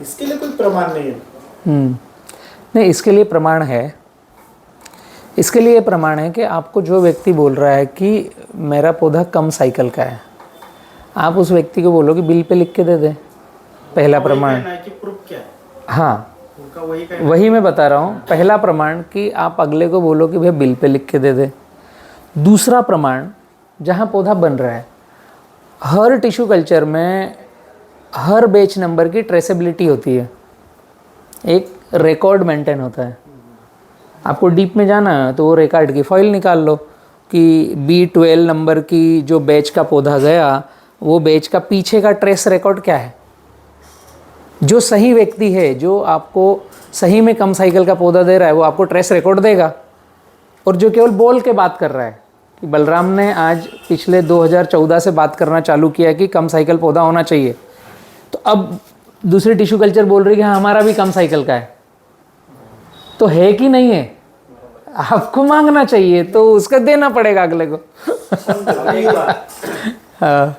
इसके लिए कोई प्रमाण नहीं है। नहीं, इसके लिए प्रमाण है। इसके लिए प्रमाण है कि आपको जो व्यक्ति बोल रहा है कि मेरा पौधा कम साइकिल का है, आप उस व्यक्ति को बोलो कि बिल पे लिख के दे दे, पहला प्रमाण। कि प्रूफ क्या है? हाँ, उनका वही वही मैं बता रहा हूँ। पहला प्रमाण कि आप अगले को बोलो कि भैया बिल पे लिख के दे दे। दूसरा प्रमाण, जहाँ पौधा बन रहा है, हर टिश्यू कल्चर में हर बैच नंबर की ट्रेसेबिलिटी होती है, एक रिकॉर्ड मेंटेन होता है। आपको डीप में जाना है तो वो रिकॉर्ड की फाइल निकाल लो कि B12 नंबर की जो बैच का पौधा गया, वो बैच का पीछे का ट्रेस रिकॉर्ड क्या है। जो सही व्यक्ति है, जो आपको सही में कम साइकिल का पौधा दे रहा है, वो आपको ट्रेस रिकॉर्ड देगा। और जो केवल बोल के बात कर रहा है कि बलराम ने आज पिछले 2014 से बात करना चालू किया कि कम साइकिल पौधा होना चाहिए, तो अब दूसरी टिश्यू कल्चर बोल रही है कि हाँ हमारा भी कम साइकिल का है, तो है कि नहीं है? आपको मांगना चाहिए तो उसका देना पड़ेगा अगले को। हाँ,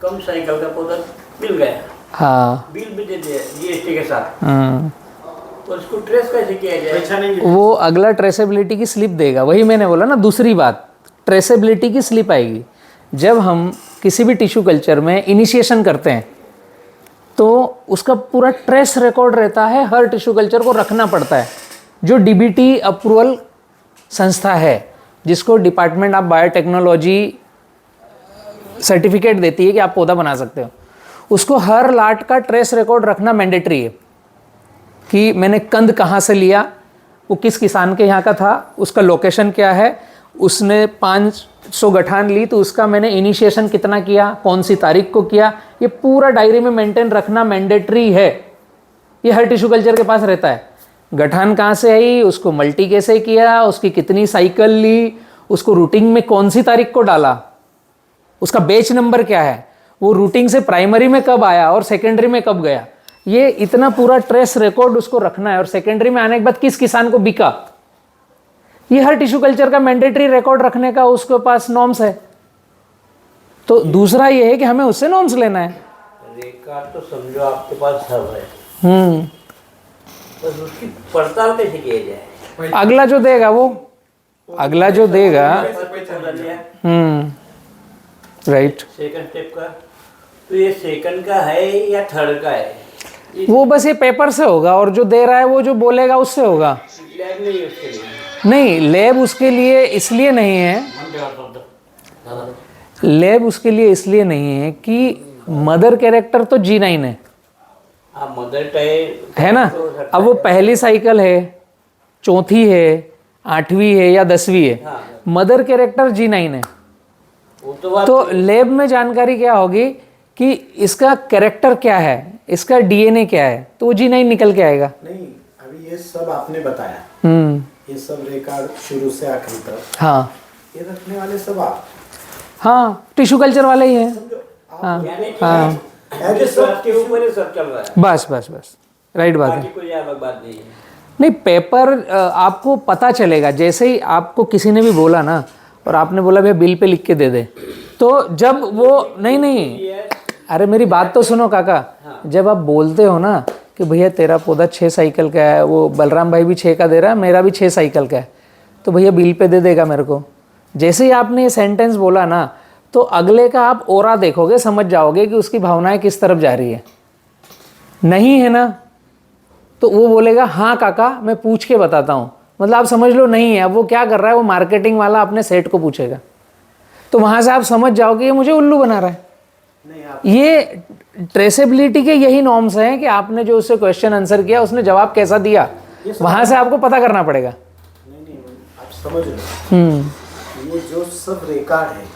कम साइकिल का पौधा मिल गया, हाँ, बिल भी दे दिया GST के साथ, हाँ। तो उसको ट्रेस कैसे किया जाए? वो अगला ट्रेसेबिलिटी की स्लिप देगा। वही मैंने बोला ना, दूसरी बात, ट्रेसेबिलिटी की स्लिप आएगी। जब हम किसी भी टिश्यू कल्चर में इनिशिएशन करते हैं तो उसका पूरा ट्रेस रिकॉर्ड रहता है, हर टिश्यू कल्चर को रखना पड़ता है। जो DBT अप्रूवल संस्था है, जिसको डिपार्टमेंट ऑफ बायोटेक्नोलॉजी सर्टिफिकेट देती है कि आप पौधा बना सकते हो, उसको हर लाट का ट्रेस रिकॉर्ड रखना मैंडेटरी है कि मैंने कंद कहाँ से लिया, वो किस किसान के यहाँ का था, उसका लोकेशन क्या है, उसने 500 गठान ली तो उसका मैंने इनिशिएशन कितना किया, कौन सी तारीख को किया, ये पूरा डायरी में मेंटेन रखना मैंडेटरी है। ये हर टिश्यू कल्चर के पास रहता है। गठान कहाँ से आई, उसको मल्टी कैसे किया, उसकी कितनी साइकिल ली, उसको रूटिंग में कौन सी तारीख को डाला, उसका बैच नंबर क्या है, वो रूटिंग से प्राइमरी में कब आया और सेकेंडरी में कब गया, ये इतना पूरा ट्रेस रिकॉर्ड उसको रखना है। और सेकेंडरी में आने के बाद किस किसान को बिका, ये हर टिश्यू कल्चर का मैंडेटरी रिकॉर्ड रखने का उसके पास नॉर्म्स है। तो दूसरा ये है कि हमें उससे नॉर्म्स लेना है। रिकॉर्ड तो समझो आपके पास सब है, बस उसकी पड़ताल कैसे किया जाए? अगला जो देगा वो, अगला जो देगा, राइट। सेकंड स्टेप का, तो ये सेकंड का है या थर्ड का है? वो बस ये पेपर से होगा, और जो दे रहा है वो जो बोलेगा उससे होगा। लैब नहीं उसके लिए? नहीं, लैब उसके लिए इसलिए नहीं है, लैब उसके लिए इसलिए नहीं है कि मदर कैरेक्टर तो G9 है। हाँ, मदर टाइप है ना। अब वो पहली साइकिल है, चौथी है, 8वीं है या 10वीं है, मदर कैरेक्टर G9 है। तो लैब में जानकारी क्या होगी कि इसका कैरेक्टर क्या है, इसका DNA क्या है, तो वो G9 निकल के आएगा। नहीं, अभी ये सब आपने बताया, ये सब रिकॉर्ड शुरू से आखिरी तक, हाँ, ये रखने वाले सब आप, हाँ, टिश्यू कल्चर वाले ही हैं। हाँ, हाँ, के ऊपर ही सब चल रहा है। बस बस बस, राइट बात है। बाकी कोई अलग बात नहीं है। नहीं, पेपर आपको पता चलेगा जैसे ही आपको किसी ने भी बोला ना, और आपने बोला भैया बिल पे लिख के दे दे, तो जब वो नहीं, अरे मेरी बात तो सुनो काका, जब आप बोलते हो ना कि भैया तेरा पौधा 6 साइकिल का है, वो बलराम भाई भी 6 का दे रहा है, मेरा भी 6 साइकिल का है, तो भैया बिल पे दे देगा मेरे को। जैसे ही आपने ये सेंटेंस बोला ना, तो अगले का आप ओरा देखोगे, समझ जाओगे कि उसकी भावनाएं किस तरफ जा रही है। नहीं है ना, तो वो बोलेगा हाँ काका मैं पूछ के बताता हूँ, मतलब आप समझ लो नहीं है। अब वो क्या कर रहा है, वो मार्केटिंग वाला अपने सेट को पूछेगा, तो वहाँ से आप समझ जाओगे ये मुझे उल्लू बना रहा है। ये ट्रेसेबिलिटी के यही नॉर्म्स हैं कि आपने जो उससे क्वेश्चन आंसर किया, उसने जवाब कैसा दिया, वहाँ से आपको पता करना पड़ेगा। नहीं, आप समझ लो, ये जो सब रिकॉर्ड है,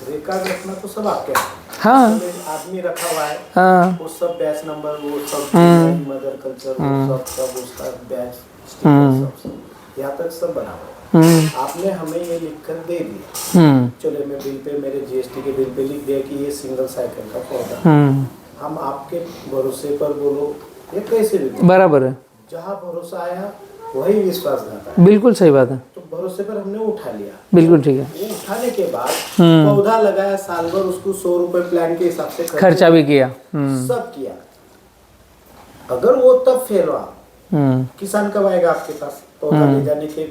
रिकॉर्ड रखना तो सब आपके है। हाँ, आदमी रखा हुआ है, हाँ, वो सब बैच नंबर, वो सब मदर कल्चर, वो सब उसका बैच सब यहाँ तक सब बना हुआ है। आपने हमें ये लिखकर दे दिया, चलो मैं बिल पे, मेरे GST के बिल पे लिख दिया कि ये सिंगल साइकिल का पौधा। हम आपके भरोसे पर बोलो, ये कैसे भी बराबर है, जहाँ भरोसा आया वही विश्वासघात है। बिल्कुल सही बात है। तो भरोसे पर हमने उठा लिया, बिल्कुल ठीक है। वो उठाने के बाद पौधा लगाया, साल भर उसको 100 रुपए प्लान के हिसाब से खर्चा भी किया, सब किया। अगर वो तब फेल हुआ, किसान कब आएगा आपके पास पौधा ले जाने के?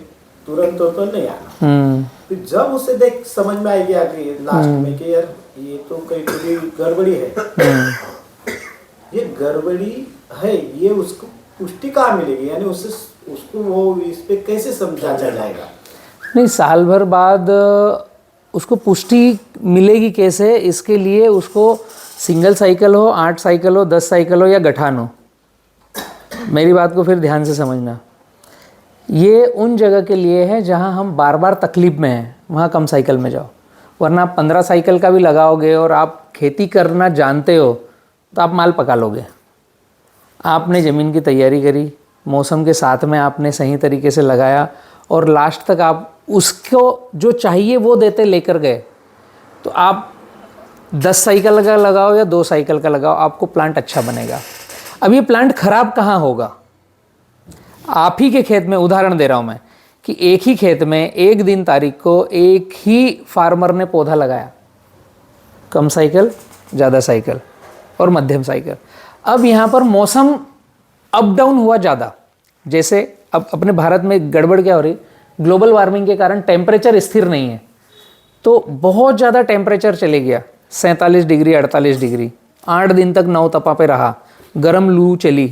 तुरंत तो नहीं आना। फिर जब उसे देख समझ में आएगी आगे लास्ट में कि यार ये तो कहीं कोई गड़बड़ी है, ये गड़बड़ी है, ये उसको पुष्टि कहाँ मिलेगी? यानी उसको वो इस पे कैसे समझाया जाएगा? नहीं, साल भर बाद उसको पुष्टि मिलेगी कैसे? इसके लिए उसको सिंगल साइकिल हो, 8 साइकिल हो, 10 साइकिल हो या गठान हो, मेरी बात को फिर ध्यान से समझना। ये उन जगह के लिए है जहाँ हम बार बार तकलीफ में हैं, वहाँ कम साइकिल में जाओ। वरना आप 15 साइकिल का भी लगाओगे और आप खेती करना जानते हो तो आप माल पका लोगे। आपने ज़मीन की तैयारी करी, मौसम के साथ में आपने सही तरीके से लगाया और लास्ट तक आप उसको जो चाहिए वो देते लेकर गए, तो आप 10 साइकिल का लगाओ या 2 साइकिल का लगाओ, आपको प्लांट अच्छा बनेगा। अब ये प्लांट खराब कहाँ होगा? आप ही के खेत में, उदाहरण दे रहा हूँ मैं, कि एक ही खेत में एक दिन तारीख को एक ही फार्मर ने पौधा लगाया, कम साइकिल, ज़्यादा साइकिल और मध्यम साइकिल। अब यहाँ पर मौसम अप डाउन हुआ ज़्यादा। जैसे अब अपने भारत में गड़बड़ क्या हो रही, ग्लोबल वार्मिंग के कारण टेम्परेचर स्थिर नहीं है, तो बहुत ज़्यादा टेम्परेचर चले गया, 47 डिग्री 48 डिग्री, 8 दिन तक नौतपा पे रहा, गर्म लू चली।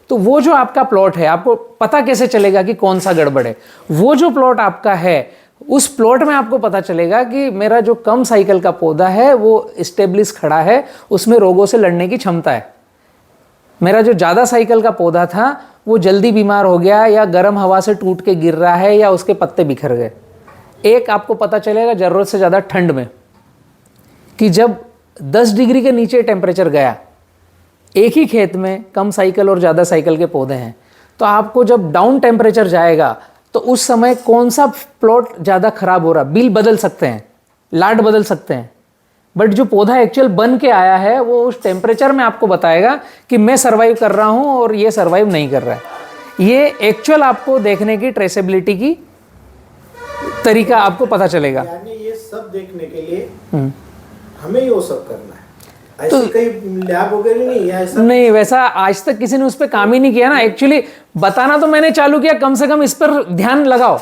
तो वो जो आपका प्लॉट है, आपको पता कैसे चलेगा कि कौन सा गड़बड़ है? वो जो प्लॉट आपका है, उस प्लॉट में आपको पता चलेगा कि मेरा जो कम साइकिल का पौधा है वो स्टेब्लिश खड़ा है, उसमें रोगों से लड़ने की क्षमता है। मेरा जो ज़्यादा साइकिल का पौधा था वो जल्दी बीमार हो गया या गर्म हवा से टूट के गिर रहा है या उसके पत्ते बिखर गए। एक आपको पता चलेगा ज़रूरत से ज़्यादा ठंड में, कि जब 10 डिग्री के नीचे टेम्परेचर गया, एक ही खेत में कम साइकिल और ज़्यादा साइकिल के पौधे हैं, तो आपको जब डाउन टेम्परेचर जाएगा तो उस समय कौन सा प्लॉट ज़्यादा खराब हो रहा, बिल बदल सकते हैं, लाट बदल सकते हैं, बट जो पौधा एक्चुअल बन के आया है वो उस टेम्परेचर में आपको बताएगा कि मैं सर्वाइव कर रहा हूँ और ये सर्वाइव नहीं कर रहा है। ये एक्चुअल आपको देखने की ट्रेसेबिलिटी की तरीका आपको पता चलेगा। यानी ये सब देखने के लिए हमें ये वो सब करना है, ऐसे कहीं लैब वगैरह नहीं है? ऐसा नहीं, वैसा आज तक किसी ने उस पर काम ही नहीं किया ना। एक्चुअली बताना तो मैंने चालू किया, कम से कम इस पर ध्यान लगाओ।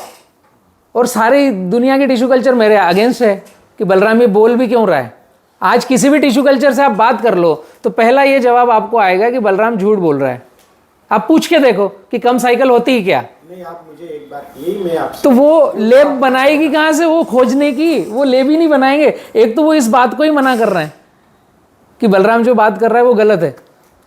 और सारी दुनिया के टिश्यू कल्चर मेरे अगेंस्ट है कि बलराम ये बोल भी क्यों रहा है। आज किसी भी टिश्यू कल्चर से आप बात कर लो तो पहला ये जवाब आपको आएगा कि बलराम झूठ बोल रहा है। आप पूछ के देखो कि कम साइकिल होती ही क्या? नहीं, आप मुझे एक बात, यही मैं आपसे, तो वो लेब बनाएगी कहाँ से वो खोजने की? वो लेब ही नहीं बनाएंगे। एक तो वो इस बात को ही मना कर रहे हैं कि बलराम जो बात कर रहा है वो गलत है,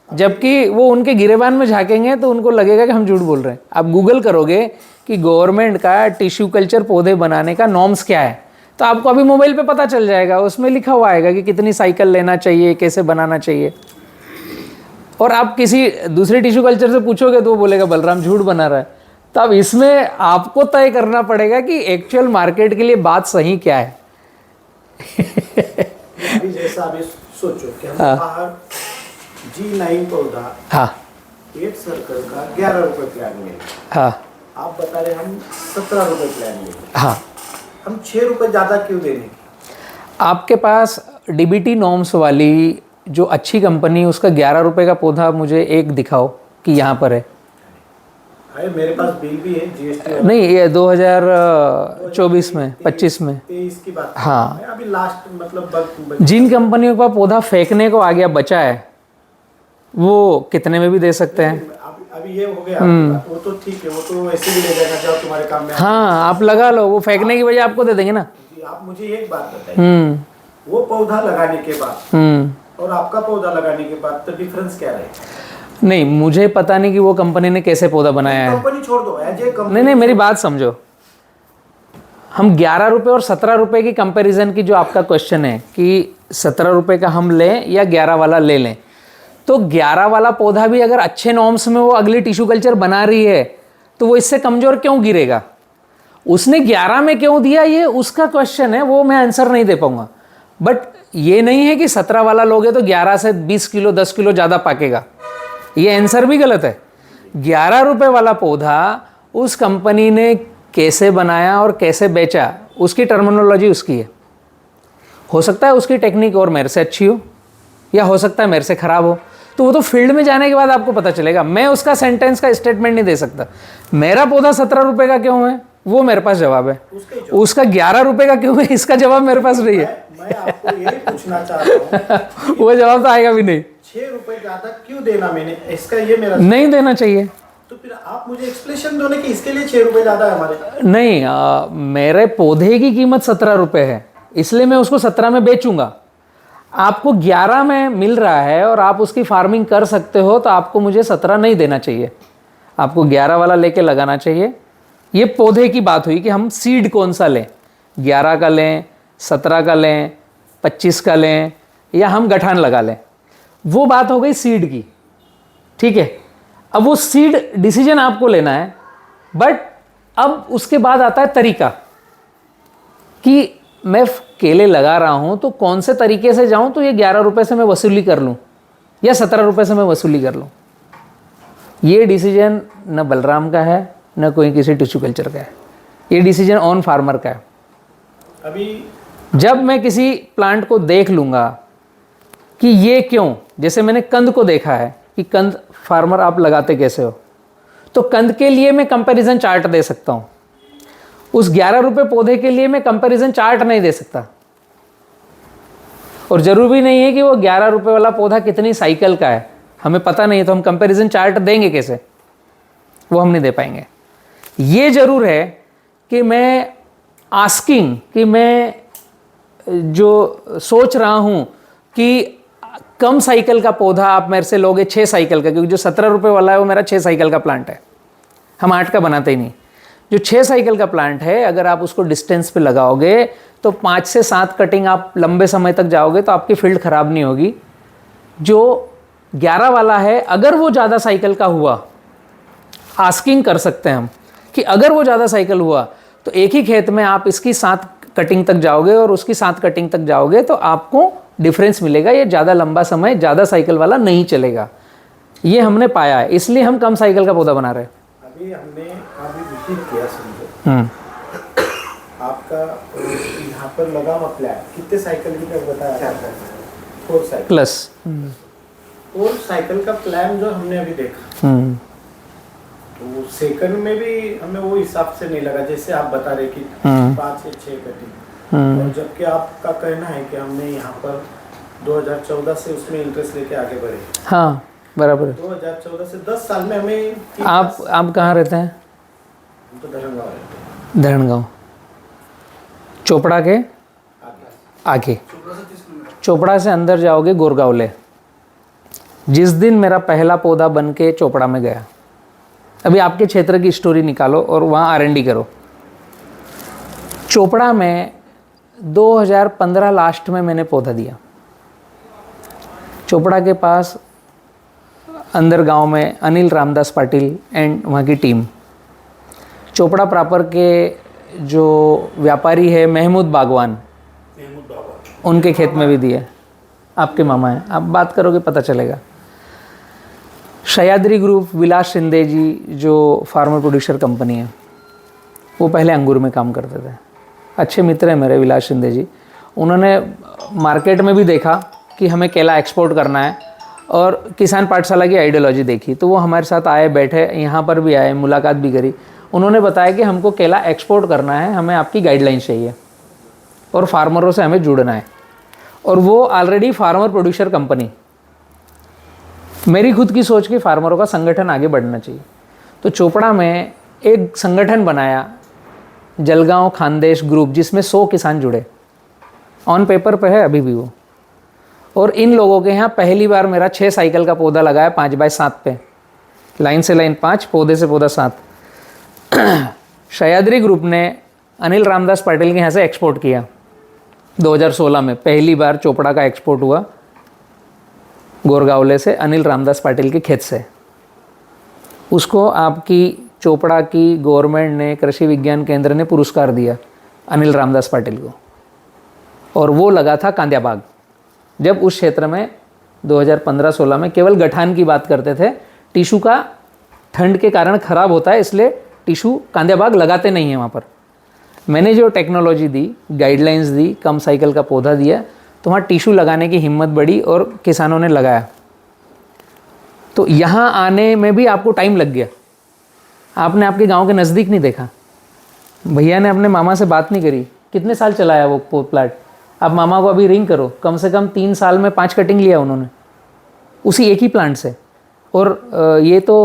जबकि वो उनके गिरेबान में झांकेंगे तो उनको लगेगा कि हम झूठ बोल रहे हैं। आप गूगल करोगे कि गवर्नमेंट का टिश्यू कल्चर पौधे बनाने का नॉर्म्स क्या है, तो आपको अभी मोबाइल पे पता चल जाएगा। उसमें लिखा हुआ आएगा कि कितनी साइकिल लेना चाहिए, कैसे बनाना चाहिए। और आप किसी दूसरे टिश्यू कल्चर से पूछोगे तो वो बोलेगा बलराम झूठ बना रहा है। तो अब इसमें आपको तय करना पड़ेगा कि एक्चुअल मार्केट के लिए बात सही क्या है। अभी जैसा अभी सोचो कि हम बाहर G9 पौधा, हाँ 8 सर्कल का 11 रुपए प्लान ले, हाँ आप बता रहे हम 17 रुपए प्लान ले, हाँ, हम 6 रुपए ज़्यादा क्यों देने की? आपके पास डीबीटी नॉर्म्स वाली जो अच्छी कंपनी, उसका 11 रुपए का पौधा मुझे एक दिखाओ कि यहाँ पर है। अरे मेरे पास बिल भी है GST। नहीं, ये 2024 में 25 में 23 की बात। हाँ, अभी लास्ट मतलब जिन कंपनियों का पौधा फेंकने को आ गया बचा है वो कितने में भी दे सकते हैं। अभी ये हो गया, वो तो ठीक है, वो तो ऐसे भी ले जाएगा, जाओ तुम्हारे काम में। हाँ, आप लगा लो, वो फेंकने की वजह आपको दे देंगे ना। आप मुझे एक बात बताइए, वो पौधा लगाने के बाद और आपका पौधा लगाने के बाद तो डिफरेंस क्या रहेगा? नहीं, मुझे पता नहीं कि वो कंपनी ने कैसे पौधा बनाया है। कंपनी छोड़ दो, एज ए कंपनी। नहीं, मेरी बात समझो। हम 11 रुपए और 17 रुपए की कंपैरिजन की जो आपका क्वेश्चन है कि 17 रुपए का हम लें या 11 वाला ले लें, तो 11 वाला पौधा भी अगर अच्छे नॉर्म्स में वो अगली टिश्यू कल्चर बना रही है तो वो इससे कमज़ोर क्यों गिरेगा? उसने 11 में क्यों दिया, ये उसका क्वेश्चन है, वो मैं आंसर नहीं दे पाऊंगा। बट ये नहीं है कि 17 वाला लोगे तो 11 से 20 किलो 10 किलो ज़्यादा पाकेगा, ये आंसर भी गलत है। 11 रुपए वाला पौधा उस कंपनी ने कैसे बनाया और कैसे बेचा, उसकी टर्मिनोलॉजी उसकी है। हो सकता है उसकी टेक्निक और मेरे से अच्छी हो, या हो सकता है मेरे से ख़राब हो। तो वो तो फील्ड में जाने के बाद आपको पता चलेगा। मैं उसका सेंटेंस का स्टेटमेंट नहीं दे सकता। मेरा पौधा 17 रुपए का क्यों है, वो मेरे पास जवाब है। उसका 11 रुपए का क्यों है, इसका जवाब मेरे पास नहीं है। मैं आपको यही पूछना चाहता हूँ वो जवाब तो आएगा भी नहीं। 6 रुपए ज्यादा क्यों देना मैंने, इसका ये मेरा नहीं देना चाहिए। तो फिर आप मुझे एक्सप्लेनेशन दो ना कि इसके लिए 6 रुपए ज्यादा है हमारे। नहीं, मेरे पौधे की कीमत 17 रुपए है, इसलिए मैं उसको 17 में बेचूंगा। आपको 11 में मिल रहा है और आप उसकी फार्मिंग कर सकते हो, तो आपको मुझे 17 नहीं देना चाहिए, आपको 11 वाला लेके लगाना चाहिए। ये पौधे की बात हुई कि हम सीड कौन सा लें, 11 का लें, 17 का लें, 25 का लें, या हम गठान लगा लें। वो बात हो गई सीड की, ठीक है। अब वो सीड डिसीजन आपको लेना है, बट अब उसके बाद आता है तरीका कि मैं केले लगा रहा हूं तो कौन से तरीके से जाऊं तो ये 11 रुपए से मैं वसूली कर लूं या 17 रुपए से मैं वसूली कर लूं। ये डिसीजन न बलराम का है न कोई किसी टिश्यू कल्चर का है, ये डिसीजन ऑन फार्मर का है। अभी जब मैं किसी प्लांट को देख लूंगा कि ये क्यों, जैसे मैंने कंद को देखा है कि कंद फार्मर आप लगाते कैसे हो, तो कंद के लिए मैं कंपैरिजन चार्ट दे सकता हूं। उस 11 रुपए पौधे के लिए मैं कंपैरिजन चार्ट नहीं दे सकता, और जरूरी नहीं है कि वो 11 रुपए वाला पौधा कितनी साइकिल का है, हमें पता नहीं है, तो हम कंपैरिजन चार्ट देंगे कैसे, वो हम नहीं दे पाएंगे। ये जरूर है कि मैं आस्किंग, कि मैं जो सोच रहा हूं कि कम साइकिल का पौधा आप मेरे से लोगे 6 साइकिल का, क्योंकि जो 17 रुपए वाला है वो मेरा 6 साइकिल का प्लांट है, हम 8 का बनाते ही नहीं। जो 6 साइकिल का प्लांट है, अगर आप उसको डिस्टेंस पे लगाओगे तो 5 से 7 कटिंग आप लंबे समय तक जाओगे तो आपकी फील्ड खराब नहीं होगी। जो 11 वाला है, अगर वो ज़्यादा साइकिल का हुआ, आस्किंग कर सकते हैं हम कि अगर वो ज़्यादा साइकिल हुआ तो एक ही खेत में आप इसकी 7 कटिंग तक जाओगे और उसकी 7 कटिंग तक जाओगे तो आपको डिफरेंस मिलेगा। ये ज़्यादा लंबा समय ज़्यादा साइकिल वाला नहीं चलेगा, ये हमने पाया है, इसलिए हम कम साइकिल का पौधा बना रहे हैं। अभी हमने अभी विजिट किया, समझो आपका यहाँ पर लगा हुआ प्लान कितने साइकिल की तक बताया? 4 साइकिल प्लस 4 साइकिल का प्लान जो हमने अभी देखा, तो सेकंड में भी हमें वो हिसाब से नहीं लगा जैसे आप बता रहे कि 5 से 6 कटिंग, और जबकि आपका कहना है कि हमने यहाँ पर 2014 से उसमें इंटरेस्ट लेके आगे बढ़े। हाँ बराबर है। 2014 से 10 साल में हमें आप कहाँ रहते हैं? हम तो धरणगांव रहते हैं। धरणगांव, चोपड़ा के आगे, चोपड़ा से अंदर जाओगे गोरगांवले। जिस दिन मेरा पहला पौधा बन के चोपड़ा में गया, अभी आपके क्षेत्र की स्टोरी निकालो और वहाँ R&D करो। चोपड़ा में 2015 लास्ट में मैंने पौधा दिया। चोपड़ा के पास अंदर गांव में अनिल रामदास पाटिल एंड वहाँ की टीम, चोपड़ा प्रॉपर के जो व्यापारी है महमूद बागवान, उनके खेत में भी दिए। आपके मामा हैं, आप बात करोगे पता चलेगा। सह्याद्री ग्रुप, विलास शिंदे जी जो फार्मर प्रोड्यूसर कंपनी है, वो पहले अंगूर में काम करते थे, अच्छे मित्र हैं मेरे विलास शिंदे जी। उन्होंने मार्केट में भी देखा कि हमें केला एक्सपोर्ट करना है और किसान पाठशाला की आइडियोलॉजी देखी, तो वो हमारे साथ आए, बैठे, यहाँ पर भी आए, मुलाकात भी करी। उन्होंने बताया कि हमको केला एक्सपोर्ट करना है, हमें आपकी गाइडलाइन चाहिए और फार्मरों से हमें जुड़ना है। और वो ऑलरेडी फार्मर प्रोड्यूसर कंपनी, मेरी खुद की सोच कि फार्मरों का संगठन आगे बढ़ना चाहिए, तो चोपड़ा में एक संगठन बनाया, जलगांव खानदेश ग्रुप, जिसमें 100 किसान जुड़े। ऑन पेपर पे है अभी भी वो। और इन लोगों के यहाँ पहली बार मेरा 6 साइकिल का पौधा लगाया 5 बाय 7 पे, लाइन से लाइन 5, पौधे से पौधा 7। सह्याद्री ग्रुप ने अनिल रामदास पाटिल के यहाँ से एक्सपोर्ट किया 2016 में, पहली बार चोपड़ा का एक्सपोर्ट हुआ गोरगांवले से, अनिल रामदास पाटिल के खेत से। उसको आपकी चोपड़ा की गवर्नमेंट ने, कृषि विज्ञान केंद्र ने पुरस्कार दिया अनिल रामदास पाटिल को, और वो लगा था कांदियाबाग। जब उस क्षेत्र में 2015-16 में केवल गठान की बात करते थे, टिशू का ठंड के कारण ख़राब होता है, इसलिए टिशू कांदियाबाग लगाते नहीं हैं वहाँ पर। मैंने जो टेक्नोलॉजी दी, गाइडलाइंस दी, कम साइकिल का पौधा दिया, तो वहाँ टिशू लगाने की हिम्मत बढ़ी और किसानों ने लगाया। तो यहाँ आने में भी आपको टाइम लग गया, आपने आपके गांव के नज़दीक नहीं देखा, भैया ने अपने मामा से बात नहीं करी, कितने साल चलाया वो प्लाट। आप मामा को अभी रिंग करो, कम से कम 3 साल में 5 कटिंग लिया उन्होंने उसी एक ही प्लांट से। और ये तो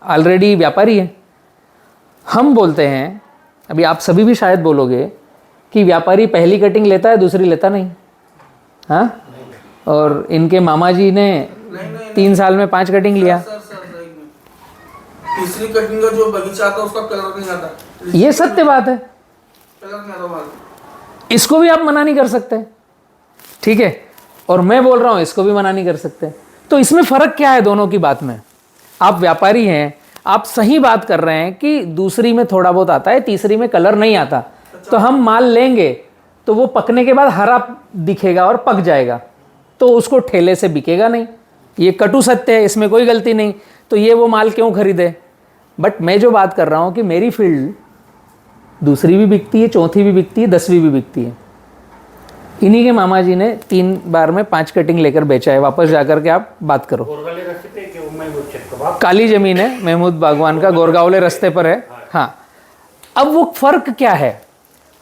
ऑलरेडी व्यापारी है। हम बोलते हैं, अभी आप सभी भी शायद बोलोगे कि व्यापारी पहली कटिंग लेता है, दूसरी लेता नहीं, हाँ? और इनके मामा जी ने 3 साल में 5 कटिंग लिया। तीसरी कटिंग का जो बगीचा आता है उसका कलर नहीं आता। ये सत्य बात है, कलर नहीं आता। इसको भी आप मना नहीं कर सकते, ठीक है? और मैं बोल रहा हूँ इसको भी मना नहीं कर सकते। तो इसमें फ़र्क क्या है दोनों की बात में? आप व्यापारी हैं, आप सही बात कर रहे हैं कि दूसरी में थोड़ा बहुत आता है, तीसरी में कलर नहीं आता। तो हम माल लेंगे तो वो पकने के बाद हरा दिखेगा और पक जाएगा, तो उसको ठेले से बिकेगा नहीं। ये कटु सत्य है, इसमें कोई गलती नहीं। तो ये वो माल क्यों खरीदे? बट मैं जो बात कर रहा हूँ कि मेरी फील्ड दूसरी भी बिकती है, चौथी भी बिकती है, 10वीं भी बिकती है। इन्हीं के मामा जी ने 3 बार में 5 कटिंग लेकर बेचा है। वापस जाकर के आप बात करो। काली ज़मीन है, महमूद बागवान का, गोरगावले रास्ते पर है। हाँ, अब वो फ़र्क क्या है?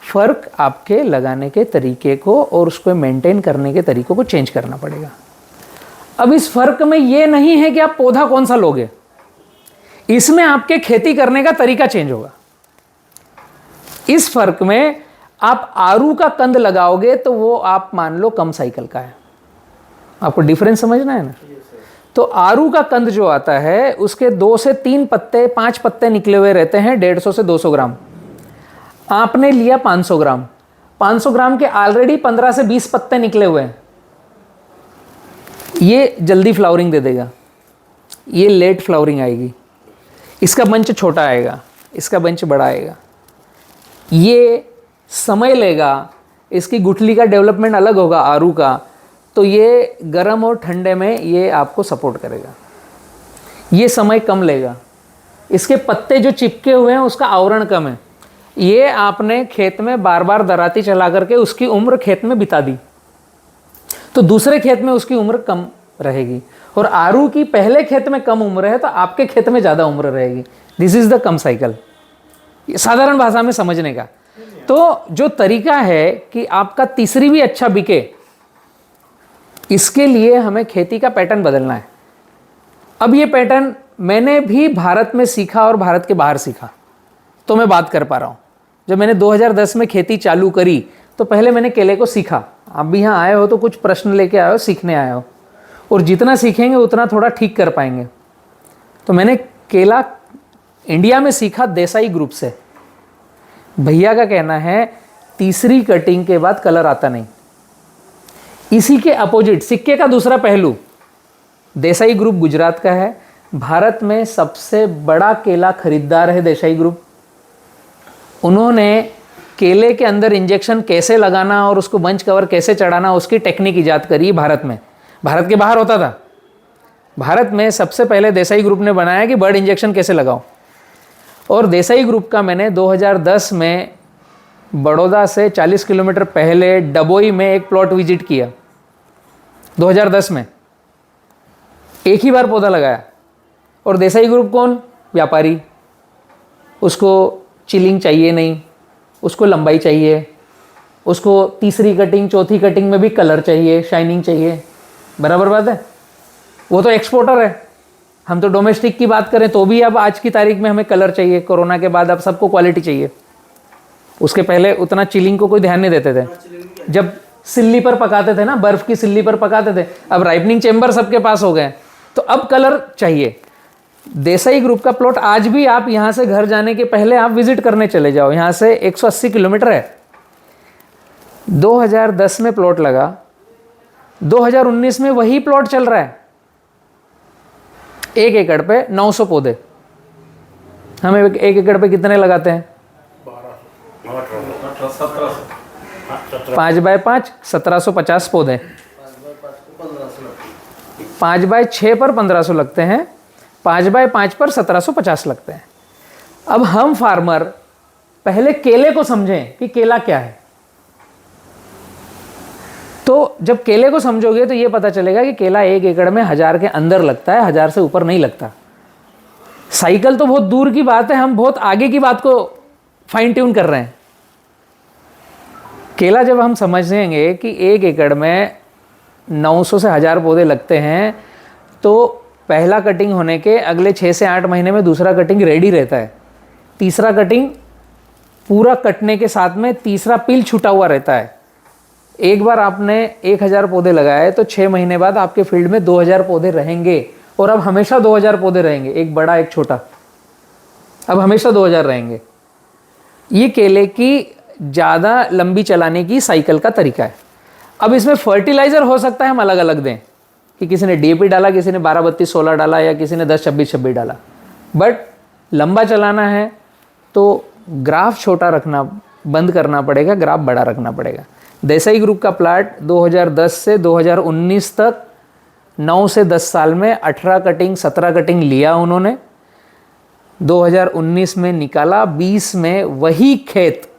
फ़र्क आपके लगाने के तरीके को और उसको मेंटेन करने के तरीकों को चेंज करना पड़ेगा। अब इस फ़र्क में ये नहीं है कि आप पौधा कौन सा लोगे, इसमें आपके खेती करने का तरीका चेंज होगा। इस फ़र्क में आप आरू का कंद लगाओगे तो वो आप मान लो कम साइकिल का है। आपको डिफरेंस समझना है ना? तो आरू का कंद जो आता है उसके 2 से 3 पत्ते, 5 पत्ते निकले हुए रहते हैं, 150 से 200 ग्राम। आपने लिया 500 ग्राम, 500 ग्राम के ऑलरेडी 15 से 20 पत्ते निकले हुए हैं। ये जल्दी फ्लावरिंग दे देगा, ये लेट फ्लावरिंग आएगी, इसका बंच छोटा आएगा, इसका बंच बड़ा आएगा, ये समय लेगा, इसकी गुठली का डेवलपमेंट अलग होगा आरू का। तो ये गर्म और ठंडे में ये आपको सपोर्ट करेगा, ये समय कम लेगा। इसके पत्ते जो चिपके हुए हैं उसका आवरण कम है। ये आपने खेत में बार बार दराती चला करके उसकी उम्र खेत में बिता दी, तो दूसरे खेत में उसकी उम्र कम रहेगी। और आरू की पहले खेत में कम उम्र है तो आपके खेत में ज़्यादा उम्र रहेगी। This is the come cycle, साधारण भाषा में समझने का। तो जो तरीका है कि आपका तीसरी भी अच्छा बिके, इसके लिए हमें खेती का पैटर्न बदलना है। अब ये पैटर्न मैंने भी भारत में सीखा और भारत के बाहर सीखा, तो मैं बात कर पा रहा हूँ। जब मैंने 2010 में खेती चालू करी तो पहले मैंने केले को सीखा। आप भी यहाँ आए हो तो कुछ प्रश्न लेके आए हो, सीखने आए हो, और जितना सीखेंगे उतना थोड़ा ठीक कर पाएंगे। तो मैंने केला इंडिया में सीखा देसाई ग्रुप से। भैया का कहना है तीसरी कटिंग के बाद कलर आता नहीं। इसी के अपोजिट सिक्के का दूसरा पहलू, देसाई ग्रुप गुजरात का है, भारत में सबसे बड़ा केला खरीदार है देसाई ग्रुप। उन्होंने केले के अंदर इंजेक्शन कैसे लगाना और उसको बंच कवर कैसे चढ़ाना उसकी टेक्निक ईजाद करी भारत में। भारत के बाहर होता था, भारत में सबसे पहले देसाई ग्रुप ने बनाया कि बर्ड इंजेक्शन कैसे लगाओ। और देसाई ग्रुप का मैंने 2010 में बड़ौदा से 40 किलोमीटर पहले डबोई में एक प्लॉट विजिट किया। 2010 में एक ही बार पौधा लगाया। और देसाई ग्रुप कौन? व्यापारी। उसको चिलिंग चाहिए नहीं, उसको लंबाई चाहिए, उसको तीसरी कटिंग चौथी कटिंग में भी कलर चाहिए, शाइनिंग चाहिए। बराबर बात है? वो तो एक्सपोर्टर है, हम तो डोमेस्टिक की बात करें तो भी अब आज की तारीख में हमें कलर चाहिए। कोरोना के बाद अब सबको क्वालिटी चाहिए। उसके पहले उतना चिलिंग को कोई ध्यान नहीं देते थे। जब सिल्ली पर पकाते थे ना, बर्फ़ की सिल्ली पर पकाते थे, अब राइपनिंग चेम्बर सबके पास हो गए, तो अब कलर चाहिए। देसाई ग्रुप का प्लॉट आज भी आप यहाँ से घर जाने के पहले आप विजिट करने चले जाओ। यहाँ से 180 किलोमीटर है। 2010 में प्लॉट लगा, 2019 में वही प्लॉट चल रहा है। 1 एकड़ पे 900 पौधे। हम 1 एकड़ पे कितने लगाते हैं? 5 बाय 5 1750 पौधे। 5 बाय 6 पर 1500 लगते हैं, 5 बाय 5 पर 1750 लगते हैं। अब हम फार्मर पहले केले को समझें कि केला क्या है। तो जब केले को समझोगे तो ये पता चलेगा कि केला 1 एकड़ में 1000 के अंदर लगता है, 1000 से ऊपर नहीं लगता। साइकिल तो बहुत दूर की बात है, हम बहुत आगे की बात को फाइन ट्यून कर रहे हैं। केला जब हम समझेंगे कि 1 एकड़ में 900 से 1000 पौधे लगते हैं, तो पहला कटिंग होने के अगले 6 से 8 महीने में दूसरा कटिंग रेडी रहता है, तीसरा कटिंग पूरा कटने के साथ में तीसरा पिल छूटा हुआ रहता है। एक बार आपने 1000 पौधे लगाए तो 6 महीने बाद आपके फील्ड में 2000 पौधे रहेंगे, और अब हमेशा 2000 पौधे रहेंगे, एक बड़ा एक छोटा, अब हमेशा 2000 रहेंगे। ये केले की ज़्यादा लंबी चलाने की साइकिल का तरीका है। अब इसमें फर्टिलाइज़र हो सकता है हम अलग अलग दें, कि किसी ने DAP डाला, किसी ने 12-32-16 डाला, या किसी ने 10-26-26 डाला, बट लंबा चलाना है तो ग्राफ छोटा रखना बंद करना पड़ेगा, ग्राफ बड़ा रखना पड़ेगा। देसाई ग्रुप का प्लाट 2010 से 2019 तक 9 से 10 साल में 18 कटिंग 17 कटिंग लिया उन्होंने, 2019 में निकाला, 20 में वही खेत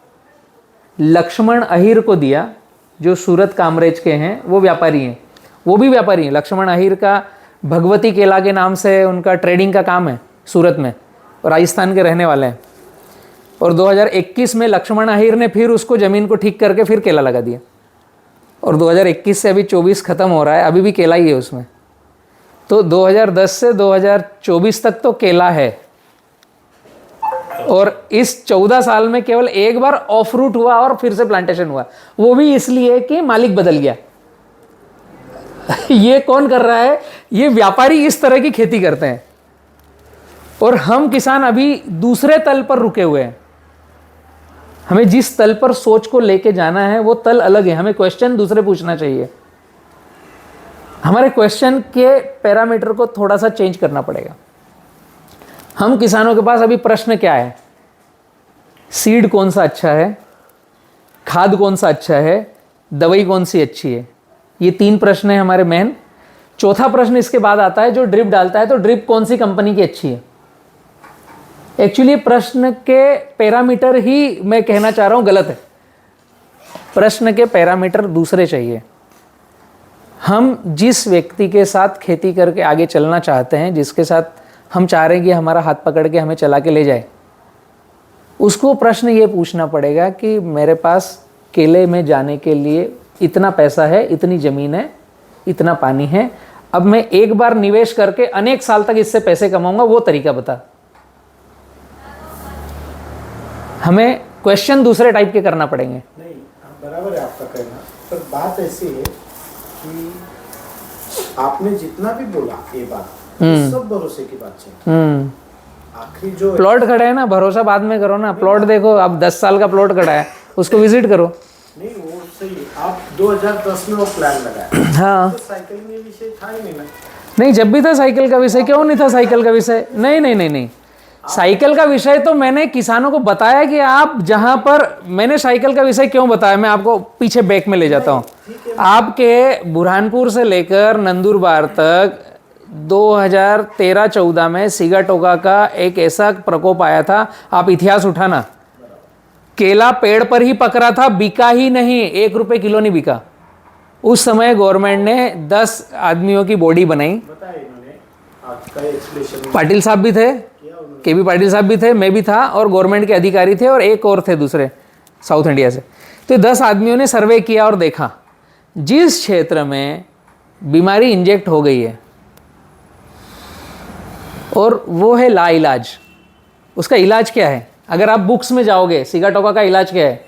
लक्ष्मण अहिर को दिया, जो सूरत कामरेज के हैं, वो व्यापारी हैं, वो भी व्यापारी हैं। लक्ष्मण अहिर का भगवती केला के नाम से उनका ट्रेडिंग का काम है सूरत में, और राजस्थान के रहने वाले हैं। और 2021 में लक्ष्मण अहिर ने फिर उसको ज़मीन को ठीक करके फिर केला लगा दिया, और 2021 से अभी 24 ख़त्म हो रहा है, अभी भी केला ही है उसमें। तो 2010 से 2024 तक तो केला है, और इस 14 साल में केवल एक बार ऑफ रूट हुआ और फिर से प्लांटेशन हुआ, वो भी इसलिए कि मालिक बदल गया। ये कौन कर रहा है? ये व्यापारी इस तरह की खेती करते हैं, और हम किसान अभी दूसरे तल पर रुके हुए हैं। हमें जिस तल पर सोच को लेके जाना है वो तल अलग है, हमें क्वेश्चन दूसरे पूछना चाहिए। हमारे क्वेश्चन के पैरामीटर को थोड़ा सा चेंज करना पड़ेगा। हम किसानों के पास अभी प्रश्न क्या है? सीड कौन सा अच्छा है, खाद कौन सा अच्छा है, दवाई कौन सी अच्छी है, ये 3 प्रश्न है हमारे मेन। चौथा प्रश्न इसके बाद आता है, जो ड्रिप डालता है तो ड्रिप कौन सी कंपनी की अच्छी है। एक्चुअली प्रश्न के पैरामीटर ही मैं कहना चाह रहा हूं गलत है, प्रश्न के पैरामीटर दूसरे चाहिए। हम जिस व्यक्ति के साथ खेती करके आगे चलना चाहते हैं, जिसके साथ हम चाह रहे हैं कि हमारा हाथ पकड़ के हमें चला के ले जाए, उसको प्रश्न ये पूछना पड़ेगा कि मेरे पास केले में जाने के लिए इतना पैसा है, इतनी ज़मीन है, इतना पानी है, अब मैं एक बार निवेश करके अनेक साल तक इससे पैसे कमाऊंगा, वो तरीका बता। हमें क्वेश्चन दूसरे टाइप के करना पड़ेंगे। नहीं, बराबर है आपका कहना, पर बात ऐसी है कि आपने जितना भी बोला ये बात, सब भरोसे की बात है। आखिरी जो प्लॉट खड़ा है ना, भरोसा बाद में करो ना। प्लॉट देखो, अब 10 साल का प्लॉट खड़ा है, उसको विजिट करो। नहीं, वो सही है। आप 2010 में वो प्लान लगाया, हाँ, तो साइकिल में विषय था ही नहीं ना। नहीं, जब भी था साइकिल का विषय, क्यों नहीं था साइकिल का विषय? नहीं नहीं नहीं नहीं, साइकिल का विषय तो मैंने किसानों को बताया कि आप जहां पर, मैंने साइकिल का विषय क्यों बताया, मैं आपको पीछे बैक में ले जाता हूं। आपके बुरहानपुर से लेकर नंदुरबार तक 2013-14 में सिगाटोका का एक ऐसा प्रकोप आया था, आप इतिहास उठाना, केला पेड़ पर ही पक रहा था, बिका ही नहीं, 1 रुपए किलो नहीं बिका। उस समय गवर्नमेंट ने 10 आदमियों की बॉडी बनाई, पाटिल साहब भी थे, केबी पाटिल साहब भी थे, मैं भी था, और गवर्नमेंट के अधिकारी थे, और एक और थे दूसरे साउथ इंडिया से। तो 10 आदमियों ने सर्वे किया और देखा जिस क्षेत्र में बीमारी इंजेक्ट हो गई है और वो है लाइलाज, उसका इलाज क्या है? अगर आप बुक्स में जाओगे, सिगाटोका का इलाज क्या है?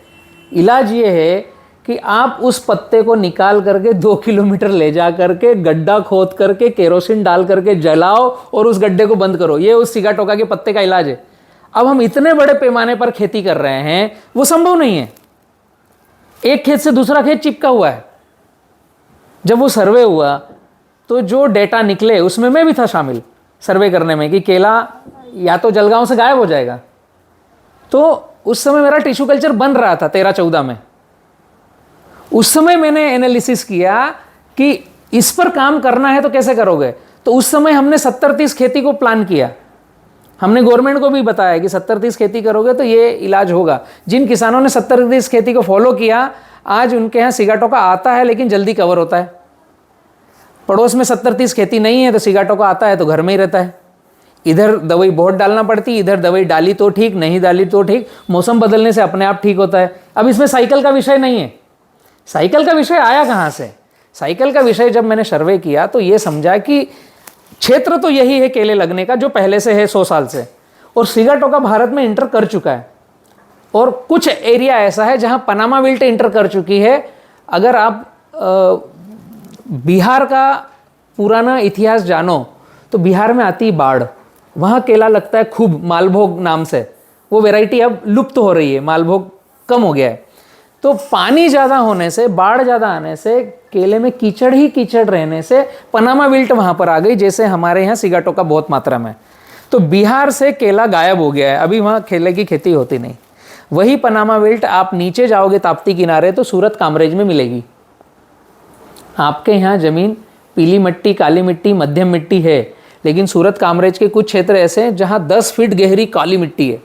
इलाज ये है कि आप उस पत्ते को निकाल करके 2 किलोमीटर ले जा करके गड्ढा खोद करके केरोसिन डाल करके जलाओ और उस गड्ढे को बंद करो। ये उस सिगाटोका के पत्ते का इलाज है। अब हम इतने बड़े पैमाने पर खेती कर रहे हैं, वो संभव नहीं है। एक खेत से दूसरा खेत चिपका हुआ है। जब वो सर्वे हुआ तो जो डेटा निकले उसमें मैं भी था शामिल सर्वे करने में, कि केला या तो जलगांव से गायब हो जाएगा। तो उस समय मेरा टिश्यू कल्चर बन रहा था 13-14 में। उस समय मैंने एनालिसिस किया कि इस पर काम करना है तो कैसे करोगे। तो उस समय हमने 70-30 खेती को प्लान किया, हमने गवर्नमेंट को भी बताया कि 70-30 खेती करोगे तो ये इलाज होगा। जिन किसानों ने 70-30 खेती को फॉलो किया, आज उनके यहाँ सिगाटोका आता है लेकिन जल्दी कवर होता है। पड़ोस में 70-30 खेती नहीं है तो सिगाटोका आता है तो घर में ही रहता है। इधर दवाई बहुत डालना पड़ती, इधर दवाई डाली तो ठीक, नहीं डाली तो ठीक, मौसम बदलने से अपने आप ठीक होता है। अब इसमें साइकिल का विषय नहीं है। साइकिल का विषय आया कहाँ से? साइकिल का विषय जब मैंने सर्वे किया तो ये समझा कि क्षेत्र तो यही है केले लगने का जो पहले से है 100 साल से, और सिगाटोका भारत में इंटर कर चुका है। और कुछ एरिया ऐसा है जहां पनामा विल्ट इंटर कर चुकी है। अगर आप बिहार का पुराना इतिहास जानो तो बिहार में आती बाढ़, वहाँ केला लगता है खूब, मालभोग नाम से। वो वैरायटी अब लुप्त हो रही है, मालभोग कम हो गया है। तो पानी ज़्यादा होने से, बाढ़ ज़्यादा आने से, केले में कीचड़ ही कीचड़ रहने से पनामा विल्ट वहाँ पर आ गई, जैसे हमारे यहाँ सिगाटोका बहुत मात्रा में। तो बिहार से केला गायब हो गया है, अभी वहाँ केले की खेती होती नहीं। वही पनामा विल्ट आप नीचे जाओगे ताप्ती किनारे तो सूरत कामरेज में मिलेगी। आपके यहाँ ज़मीन पीली मिट्टी, काली मिट्टी, मध्यम मिट्टी है, लेकिन सूरत कामरेज के कुछ क्षेत्र ऐसे हैं जहाँ 10 फीट गहरी काली मिट्टी है,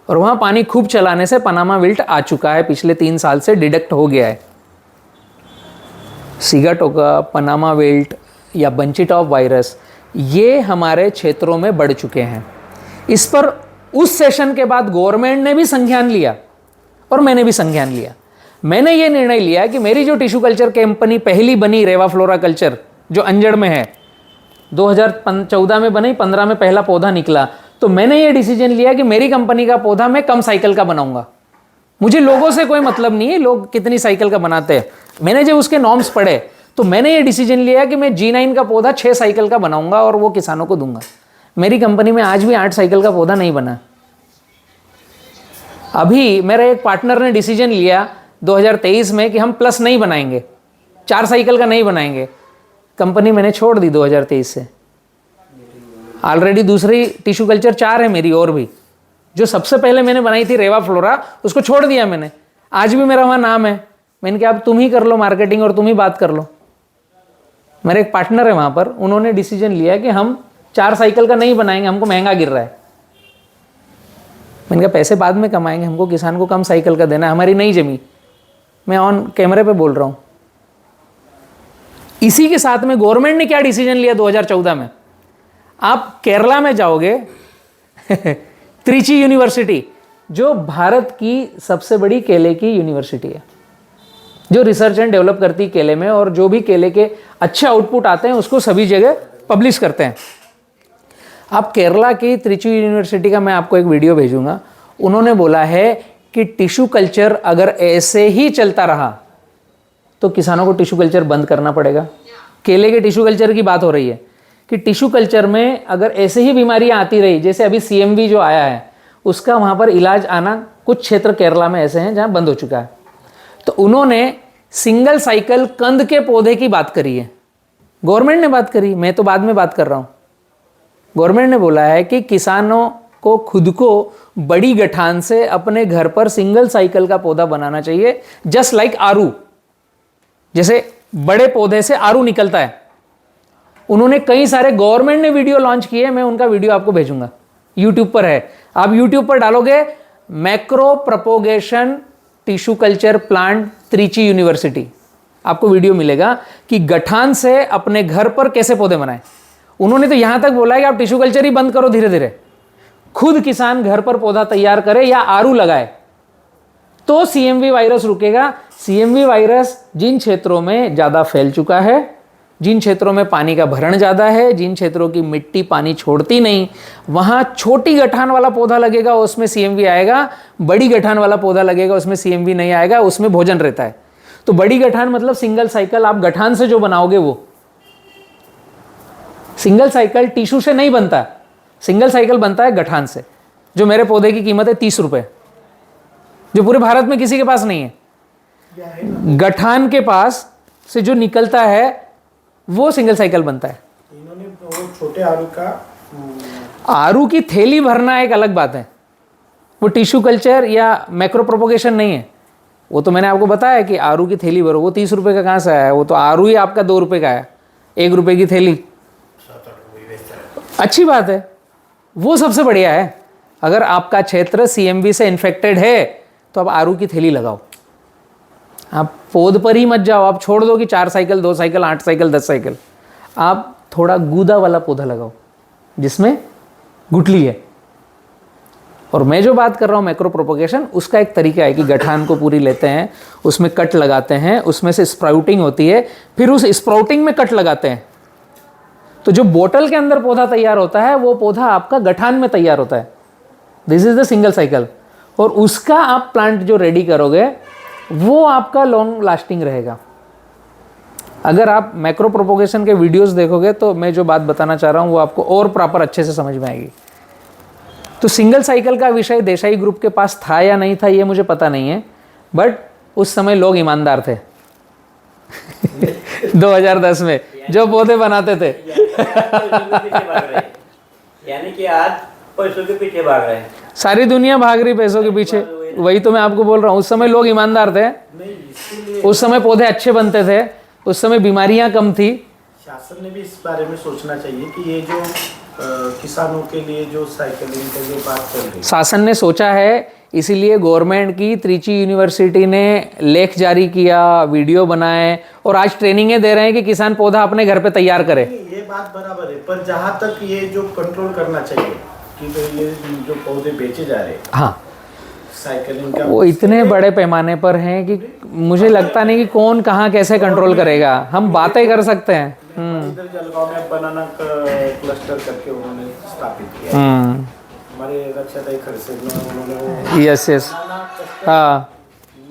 और वहाँ पानी खूब चलाने से पनामा विल्ट आ चुका है, पिछले 3 साल से डिटेक्ट हो गया है। सिगाटोका, पनामा विल्ट या बंची टॉप वायरस ये हमारे क्षेत्रों में बढ़ चुके हैं। इस पर उस सेशन के बाद गवर्नमेंट ने भी संज्ञान लिया और मैंने भी संज्ञान लिया। मैंने ये निर्णय लिया कि मेरी जो टिश्यू कल्चर कंपनी पहली बनी, रेवा फ्लोरा कल्चर, जो अंजड़ में है, 2014 में बनी, 15 में पहला पौधा निकला, तो मैंने ये डिसीजन लिया कि मेरी कंपनी का पौधा मैं कम साइकिल का बनाऊंगा। मुझे लोगों से कोई मतलब नहीं है लोग कितनी साइकिल का बनाते हैं। मैंने जब उसके नॉर्म्स पढ़े तो मैंने ये डिसीजन लिया कि मैं G9 का पौधा 6 साइकिल का बनाऊंगा और वो किसानों को दूंगा। मेरी कंपनी में आज भी 8 साइकिल का पौधा नहीं बना। अभी मेरा एक पार्टनर ने डिसीजन लिया 2023 में कि हम प्लस नहीं बनाएंगे, 4 साइकिल का नहीं बनाएंगे। कंपनी मैंने छोड़ दी 2023 से। ऑलरेडी दूसरी टिश्यू कल्चर 4 है मेरी, और भी जो सबसे पहले मैंने बनाई थी रेवा फ्लोरा, उसको छोड़ दिया मैंने। आज भी मेरा वहाँ नाम है। मैंने कहा अब तुम ही कर लो मार्केटिंग और तुम ही बात कर लो। मेरा एक पार्टनर है वहाँ पर, उन्होंने डिसीजन लिया कि हम 4 साइकिल का नहीं बनाएंगे, हमको महंगा गिर रहा है। मैंने कहा पैसे बाद में कमाएंगे, हमको किसान को कम साइकिल का देना है, हमारी नहीं जमी। मैं ऑन कैमरे पे बोल रहा हूँ। इसी के साथ में गवर्नमेंट ने क्या डिसीजन लिया 2014 में, आप केरला में जाओगे त्रिची यूनिवर्सिटी, जो भारत की सबसे बड़ी केले की यूनिवर्सिटी है, जो रिसर्च एंड डेवलप करती है केले में, और जो भी केले के अच्छे आउटपुट आते हैं उसको सभी जगह पब्लिश करते हैं। आप केरला की त्रिची यूनिवर्सिटी का मैं आपको एक वीडियो भेजूंगा। उन्होंने बोला है कि टिश्यू कल्चर अगर ऐसे ही चलता रहा तो किसानों को टिश्यू कल्चर बंद करना पड़ेगा। केले के टिश्यू कल्चर की बात हो रही है कि टिश्यू कल्चर में अगर ऐसे ही बीमारियां आती रही, जैसे अभी CMV जो आया है उसका वहाँ पर इलाज आना, कुछ क्षेत्र केरला में ऐसे हैं जहाँ बंद हो चुका है। तो उन्होंने सिंगल साइकिल कंद के पौधे की बात करी है, गवर्नमेंट ने बात करी, मैं तो बाद में बात कर रहा हूँ। गवर्नमेंट ने बोला है कि किसानों को खुद को बड़ी गठान से अपने घर पर सिंगल साइकिल का पौधा बनाना चाहिए, जस्ट लाइक आरू, जैसे बड़े पौधे से आरू निकलता है। उन्होंने कई सारे गवर्नमेंट ने वीडियो लॉन्च किए, मैं उनका वीडियो आपको भेजूंगा, यूट्यूब पर है। आप यूट्यूब पर डालोगे macro propagation tissue culture plant Trichy university, आपको वीडियो मिलेगा कि गठान से अपने घर पर कैसे पौधे बनाएं। उन्होंने तो यहां तक बोला है कि आप टिश्यू कल्चर ही बंद करो, धीरे धीरे खुद किसान घर पर पौधा तैयार करे या आरू लगाए तो CMV वायरस रुकेगा। CMV वायरस जिन क्षेत्रों में ज़्यादा फैल चुका है, जिन क्षेत्रों में पानी का भरण ज़्यादा है, जिन क्षेत्रों की मिट्टी पानी छोड़ती नहीं, वहाँ छोटी गठान वाला पौधा लगेगा उसमें CMV आएगा, बड़ी गठान वाला पौधा लगेगा उसमें CMV नहीं आएगा, उसमें भोजन रहता है। तो बड़ी गठान मतलब सिंगल साइकिल, आप गठान से जो बनाओगे वो सिंगल साइकिल टिश्यू से नहीं बनता, सिंगल साइकिल बनता है गठान से, जो मेरे पौधे की कीमत है 30 रुपये, जो पूरे भारत में किसी के पास नहीं है। गठान के पास से जो निकलता है वो सिंगल साइकिल बनता है। इन्होंने वो छोटे आलू का आरू की थैली भरना एक अलग बात है, वो टिश्यू कल्चर या मैक्रो प्रोपोगेशन नहीं है। वो तो मैंने आपको बताया कि आरू की थैली भरो, वो 30 रुपये का कहाँ से आया, वो तो आरू ही आपका 2 रुपये का आया, 1 रुपये की थैली। अच्छी बात है, वो सबसे बढ़िया है। अगर आपका क्षेत्र CMV से इन्फेक्टेड है तो आप आरू की थैली लगाओ, आप पौध पर ही मत जाओ, आप छोड़ दो कि 4 साइकिल 2 साइकिल 8 साइकिल 10 साइकिल, आप थोड़ा गूदा वाला पौधा लगाओ जिसमें गुठली है। और मैं जो बात कर रहा हूँ मैक्रो प्रोपोगेशन, उसका एक तरीका है कि गठान को पूरी लेते हैं, उसमें कट लगाते हैं, उसमें से स्प्राउटिंग होती है, फिर उस स्प्राउटिंग में कट लगाते हैं, तो जो बोतल के अंदर पौधा तैयार होता है वो पौधा आपका गठान में तैयार होता है। This is the single cycle. और उसका आप प्लांट जो रेडी करोगे वो आपका लॉन्ग लास्टिंग रहेगा। अगर आप मैक्रो प्रोपोगेशन के वीडियोस देखोगे तो मैं जो बात बताना चाह रहा हूँ वो आपको और प्रॉपर अच्छे से समझ में आएगी। तो सिंगल साइकिल का विषय देसाई ग्रुप के पास था या नहीं था ये मुझे पता नहीं है, बट उस समय लोग ईमानदार थे 2010 में जो पौधे बनाते थे यानी कि आज पैसों के पीछे भाग रहे हैं, सारी दुनिया भाग रही पैसों के पीछे। वही तो मैं आपको बोल रहा हूँ, उस समय लोग ईमानदार थे, उस समय पौधे अच्छे बनते थे, उस समय बीमारियां कम थी। शासन ने भी इस बारे में सोचना चाहिए कि ये जो किसानों के लिए जो साइकिलिंग का जो बात चल रही है, शासन ने सोचा है, इसीलिए गवर्नमेंट की त्रिची यूनिवर्सिटी ने लेख जारी किया, वीडियो बनाए और आज ट्रेनिंगें दे रहे हैं कि किसान पौधा अपने घर पे तैयार करे। ये बात बराबर है, पर जहाँ तक ये जो कंट्रोल करना चाहिए कि तो ये जो पौधे बेचे जा रहे हैं हाँ, साइकिलिंग का, वो इतने बड़े पैमाने पर हैं कि मुझे लगता नहीं कि कौन कहाँ कैसे कंट्रोल करेगा। हम बातें कर सकते हैं। इधर जलगांव में बनाना क्लस्टर करके उन्होंने स्थापित किया। हमारे रक्षाताई खड़से में उन्होंने यस हाँ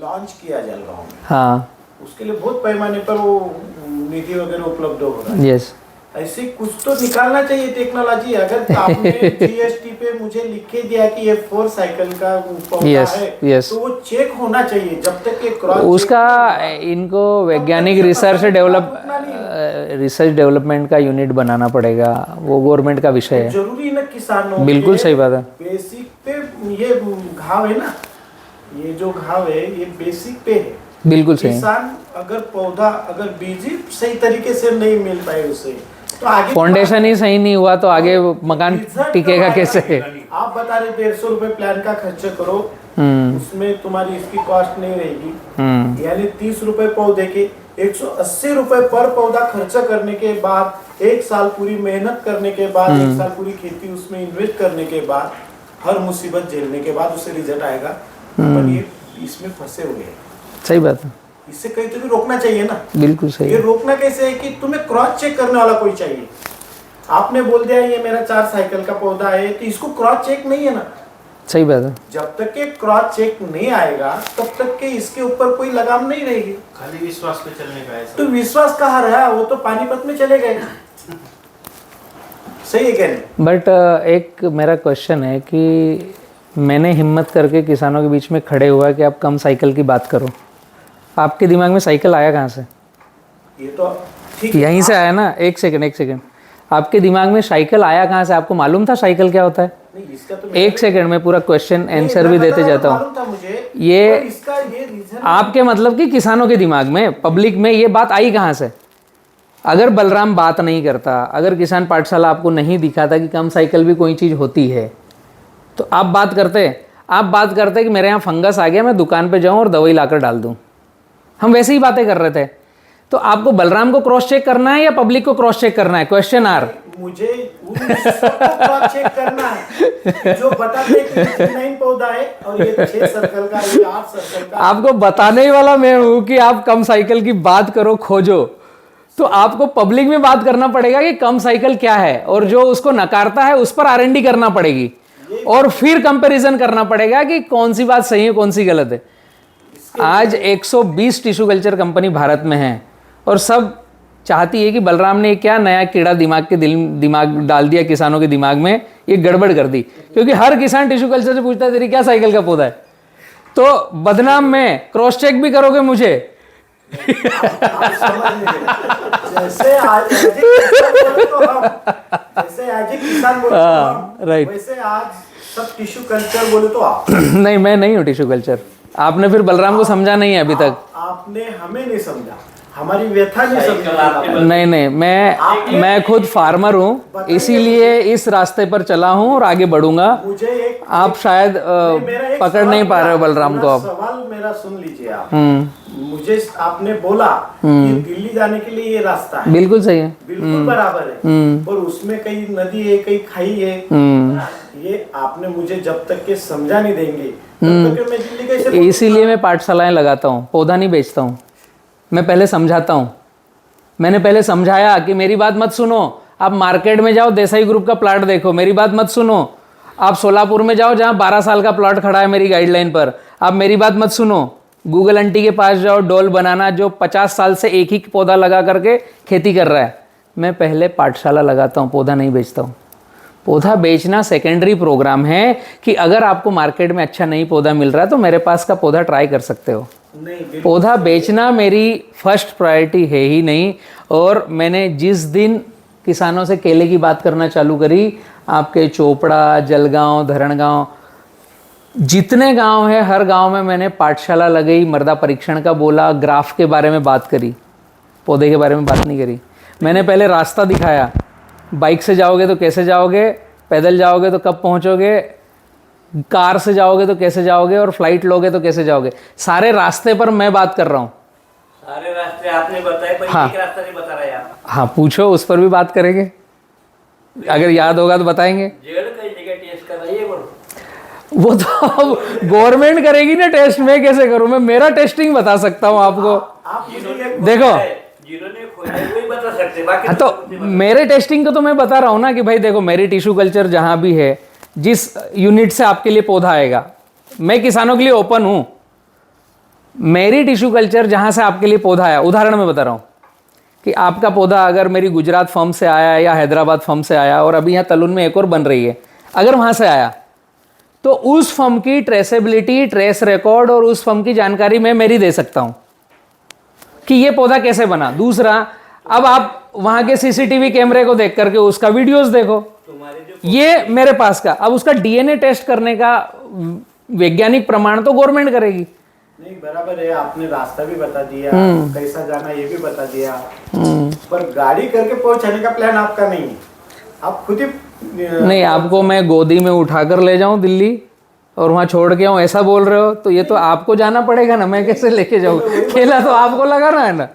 लॉन्च किया जलगांव में। हाँ उसके लिए बहुत पैमाने पर वो निधि वगैरह उपलब्ध हो रहा है। यस, ऐसे कुछ तो निकालना चाहिए टेक्नोलॉजी। अगर आपने GST पे मुझे लिख के दिया कि ये 4 साइकिल का पौधा है, तो वो चेक होना चाहिए। जब तक ये क्रॉस उसका इनको वैज्ञानिक रिसर्च डेवलपमेंट का यूनिट बनाना पड़ेगा, वो गवर्नमेंट का विषय है। जरूरी ना किसानों बिल्कुल सही बात है। बेसिक पे ये घाव है ना, ये जो घाव है ये बेसिक पे है। बिल्कुल सही। किसान अगर पौधा अगर बीज सही तरीके से नहीं मिल पाए उसे, तो आगे फाउंडेशन ही सही नहीं हुआ तो आगे मकान टिकेगा कैसे? आप बता रहे 150 रुपए प्लान का खर्च करो, उसमें तुम्हारी इसकी कॉस्ट नहीं रहेगी, यानी 30 रुपए पौधे के 180 रुपए पर पौधा खर्चा करने के बाद, 1 साल पूरी मेहनत करने के बाद, 1 साल पूरी खेती उसमें इन्वेस्ट करने के बाद, हर मुसीबत झेलने के बाद उसे रिजल्ट आएगा। पर ये इसमें फंसे हुए हैं। सही बात है, इससे कहीं तो भी रोकना चाहिए ना। बिल्कुल सही। ये रोकना कैसे है कि तुम्हें क्रॉस चेक करने वाला कोई चाहिए। आपने बोल दिया ये मेरा 4 साइकिल का पौधा है, तो इसको क्रॉस चेक नहीं है ना। सही बात है। जब तक के क्रॉस चेक नहीं आएगा तब तक के इसके ऊपर कोई लगाम नहीं रहेगी। खाली विश्वास पे चलने का है। तो विश्वास कहाँ रहा, वो तो पानीपत में चले गए। सही है क्या नहीं? बट एक मेरा क्वेश्चन है कि मैंने हिम्मत करके किसानों के बीच में खड़े हुआ कि आप कम साइकिल की बात करो, आपके दिमाग में साइकिल आया कहाँ से? ये तो ठीक है, यहीं से आया ना। एक सेकंड, आपके दिमाग में साइकिल आया कहाँ से? आपको मालूम था साइकिल क्या होता है? नहीं, इसका तो एक सेकंड में पूरा क्वेश्चन आंसर भी देते जाता हूँ। ये इसका ये रीजन आपके मतलब कि किसानों के दिमाग में, पब्लिक में ये बात आई कहाँ से? अगर बलराम बात नहीं करता, अगर किसान पाठशाला आपको नहीं दिखाता कि कम साइकिल भी कोई चीज़ होती है, तो आप बात करते कि मेरे यहाँ फंगस आ गया, मैं दुकान पे जाऊँ और दवाई लाकर डाल दूँ। हम वैसे ही बातें कर रहे थे। तो आपको बलराम को क्रॉस चेक करना है या पब्लिक को क्रॉस चेक करना है? Question R. मुझे सबको क्रॉस चेक करना है जो बताते हैं कि 9 पौधा है और ये 6 सर्कल का, ये 8 सर्कल का। आपको बताने ही वाला मैं हूँ कि आप कम साइकिल की बात करो, खोजो। तो आपको पब्लिक में बात करना पड़ेगा कि कम साइकिल क्या है, और जो उसको नकारता है उस पर R&D करना पड़ेगी, और फिर कंपैरिजन करना पड़ेगा कि कौन सी बात सही है कौन सी गलत है। आज 120 टिश्यू कल्चर कंपनी भारत में है और सब चाहती है कि बलराम ने क्या नया कीड़ा दिमाग डाल दिया किसानों के दिमाग में, ये गड़बड़ कर दी। क्योंकि हर किसान टिश्यू कल्चर से पूछता है तेरी क्या साइकिल का पौधा है, तो बदनाम में क्रॉस चेक भी करोगे मुझे। जैसे आज किसान बोले तो हम, राइट। वैसे आज सब टिश्यू कल्चर बोले तो आप। नहीं, मैं नहीं हूँ टिश्यू कल्चर। आपने फिर बलराम को समझा नहीं है अभी तक। आपने हमें नहीं समझा, हमारी व्यथा नहीं समझ आपके नहीं नहीं, मैं खुद फार्मर हूँ, इसीलिए इस रास्ते पर चला हूँ और आगे बढ़ूंगा। मुझे एक आप शायद मेरा एक पकड़ नहीं पा रहे हो बलराम को पूरा आप। सवाल मेरा सुन लीजिए आप। मुझे आपने बोला कि दिल्ली जाने के लिए ये रास्ता है, बिल्कुल सही है। बिल्कुल बराबर है, और उसमें कई नदी है, कई खाई है। ये आपने मुझे जब तक के समझा नहीं देंगे तब तक मैं दिल्ली कैसे पहुंचूंगा? इसीलिए मैं पाठशालाएं लगाता हूँ, पौधा नहीं बेचता हूँ। मैं पहले समझाता हूँ। मैंने पहले समझाया कि मेरी बात मत सुनो, आप मार्केट में जाओ, देसाई ग्रुप का प्लाट देखो, मेरी बात मत सुनो। आप सोलापुर में जाओ, जहाँ 12 साल का प्लॉट खड़ा है मेरी गाइडलाइन पर, आप मेरी बात मत सुनो। गूगल आंटी के पास जाओ, डोल बनाना, जो 50 साल से एक ही पौधा लगा करके खेती कर रहा है। मैं पहले पाठशाला लगाता हूँ, पौधा नहीं बेचता हूँ। पौधा बेचना सेकेंडरी प्रोग्राम है कि अगर आपको मार्केट में अच्छा नहीं पौधा मिल रहा है तो मेरे पास का पौधा ट्राई कर सकते हो। नहीं, बिल्कुल पौधा बेचना मेरी फर्स्ट प्रायोरिटी है ही नहीं। और मैंने जिस दिन किसानों से केले की बात करना चालू करी, आपके चोपड़ा, जलगांव, धरणगांव, जितने गांव हैं हर गांव में मैंने पाठशाला लगाई, मृदा परीक्षण का बोला, ग्राफ के बारे में बात करी, पौधे के बारे में बात नहीं करी। मैंने पहले रास्ता दिखाया, बाइक से जाओगे तो कैसे जाओगे, पैदल जाओगे तो कब पहुंचोगे, कार से जाओगे तो कैसे जाओगे, और फ्लाइट लोगे तो कैसे जाओगे। सारे रास्ते पर मैं बात कर रहा हूँ। सारे रास्ते आपने बताए, पर हाँ। एक रास्ता नहीं बता रहे आप। हाँ, पूछो, उस पर भी बात करेंगे, अगर याद होगा तो बताएंगे। जेल कई जगह टेस्ट कर रही है बोलो। वो तो अब गवर्नमेंट करेगी ना टेस्ट, मैं कैसे करूँ? मैं मेरा टेस्टिंग बता सकता हूँ आपको। आप मुझे एक देखो, जिन्होंने खोजा है वही बता सकते, बाकी हाँ, तो मेरे टेस्टिंग को तो मैं बता रहा हूँ ना कि भाई देखो, मेरी टिश्यू कल्चर जहाँ भी है, जिस यूनिट से आपके लिए पौधा आएगा, मैं किसानों के लिए ओपन हूँ। मेरी टिश्यू कल्चर जहाँ से आपके लिए पौधा आया, उदाहरण में बता रहा हूँ कि आपका पौधा अगर मेरी गुजरात फर्म से आया या हैदराबाद फर्म से आया, और अभी यहाँ तलुन में एक और बन रही है, अगर वहाँ से आया तो उस फर्म की ट्रेसेबिलिटी, ट्रेस रिकॉर्ड और उस फर्म की जानकारी मैं मेरी दे सकता हूँ कि ये पौधा कैसे बना। दूसरा, अब आप वहाँ के सीसीटीवी कैमरे को देख करके उसका वीडियोस देखो, ये मेरे पास का। अब उसका डीएनए टेस्ट करने का वैज्ञानिक प्रमाण तो गवर्नमेंट करेगी। नहीं, बराबर है, आपने रास्ता भी बता दिया, कैसा जाना ये भी बता दिया, पर गाड़ी करके पहुंचाने का प्लान आपका नहीं है। आप खुद ही नहीं, आपको मैं गोदी में उठाकर ले जाऊं दिल्ली और वहां छोड़ के आऊं, ऐसा बोल रहे हो? तो ये तो आपको जाना पड़ेगा ना, मैं कैसे लेके जाऊं? केला तो आपको लगाना है ना।